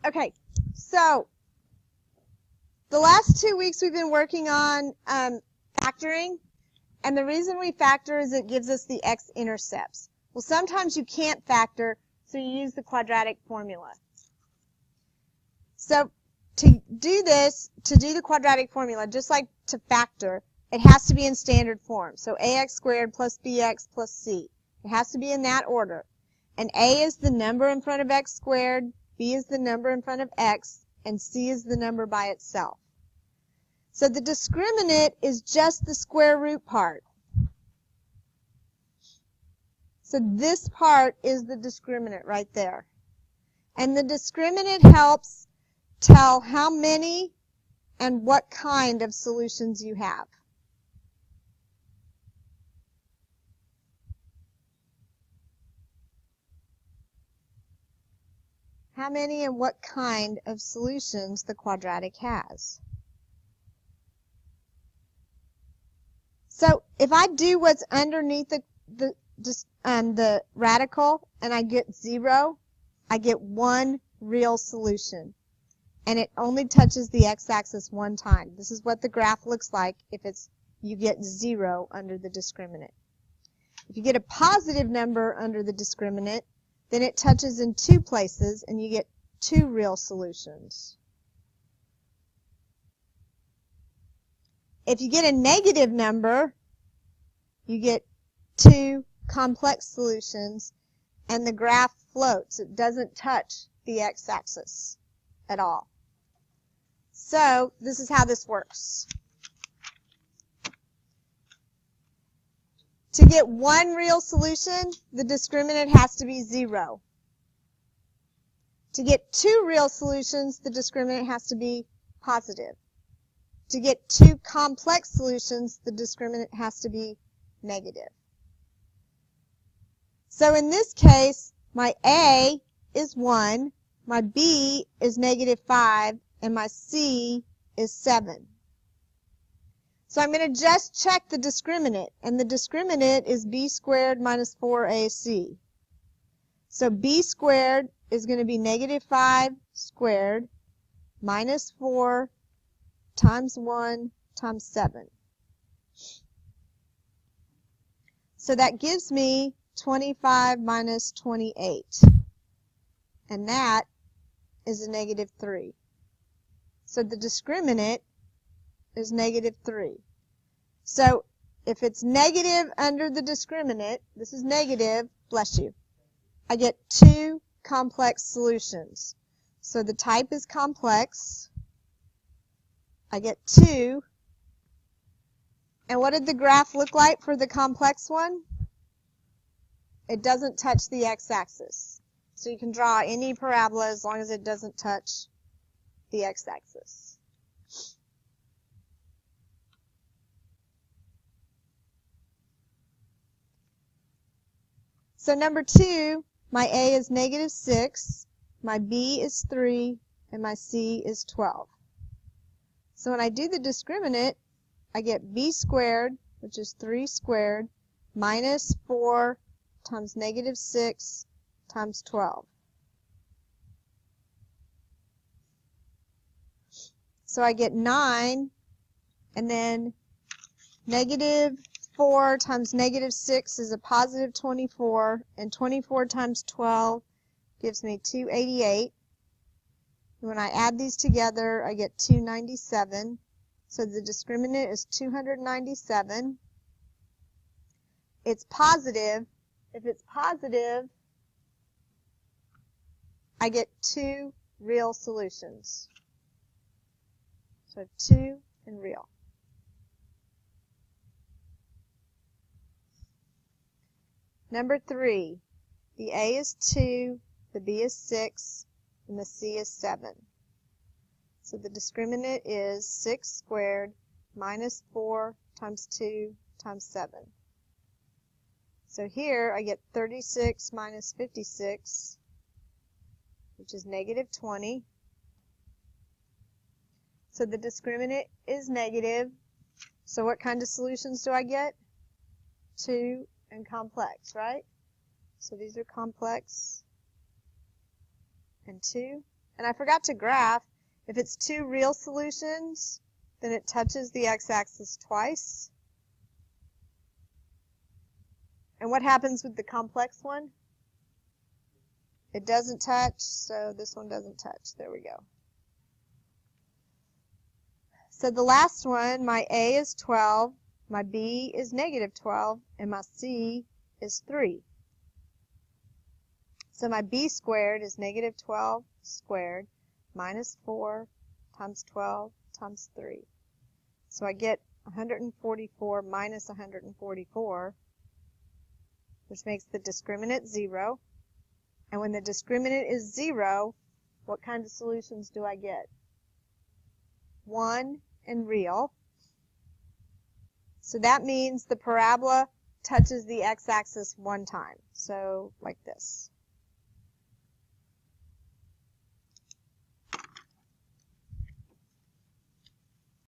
Okay, so the last 2 weeks we've been working on factoring, and the reason we factor is it gives us the x-intercepts. Well, sometimes you can't factor, so you use the quadratic formula. So to do this, to do the quadratic formula, just like to factor, it has to be in standard form. So ax squared plus bx plus c. It has to be in that order. And a is the number in front of x squared, b is the number in front of x, and c is the number by itself. So the discriminant is just the square root part. So this part is the discriminant right there. And the discriminant helps tell how many and what kind of solutions you have. How many and what kind of solutions the quadratic has. So if I do what's underneath the radical and I get 0, I get one real solution. And it only touches the x-axis one time. This is what the graph looks like if you get 0 under the discriminant. If you get a positive number under the discriminant, then it touches in 2 places and you get 2 real solutions. If you get a negative number, you get 2 complex solutions and the graph floats. It doesn't touch the x-axis at all. So this is how this works. To get one real solution, the discriminant has to be 0. To get 2 real solutions, the discriminant has to be positive. To get 2 complex solutions, the discriminant has to be negative. So in this case, my A is 1, my B is -5, and my C is 7. So I'm going to just check the discriminant, and the discriminant is b squared minus 4ac. So b squared is going to be -5 squared minus 4 times 1 times 7. So that gives me 25 minus 28, and that is a -3. So the discriminant is -3. So if it's negative under the discriminant, this is negative, bless you, I get 2 complex solutions. So the type is complex. I get 2. And what did the graph look like for the complex one? It doesn't touch the x-axis. So you can draw any parabola as long as it doesn't touch the x-axis. So number 2, my A is -6, my B is 3, and my C is 12. So when I do the discriminant, I get b squared, which is 3 squared, minus 4 times -6 times 12. So I get 9, and then -4 times -6 is a positive 24, and 24 times 12 gives me 288. And when I add these together, I get 297. So the discriminant is 297. It's positive. If it's positive, I get 2 real solutions. So I have 2 and real. Number 3, the A is 2, the B is 6, and the C is 7. So the discriminant is 6 squared minus 4 times 2 times 7. So here I get 36 minus 56, which is -20. So the discriminant is negative. So what kind of solutions do I get? 2 and complex, right? So these are complex and 2. And I forgot to graph. If it's two real solutions, then it touches the x-axis twice. And what happens with the complex one? It doesn't touch, so this one doesn't touch. There we go. So the last one, my A is 12, my B is negative 12, and my C is 3. So my B squared is negative 12 squared minus 4 times 12 times 3. So I get 144 minus 144, which makes the discriminant 0. And when the discriminant is 0, what kind of solutions do I get? 1 and real. So that means the parabola touches the x-axis one time. So like this.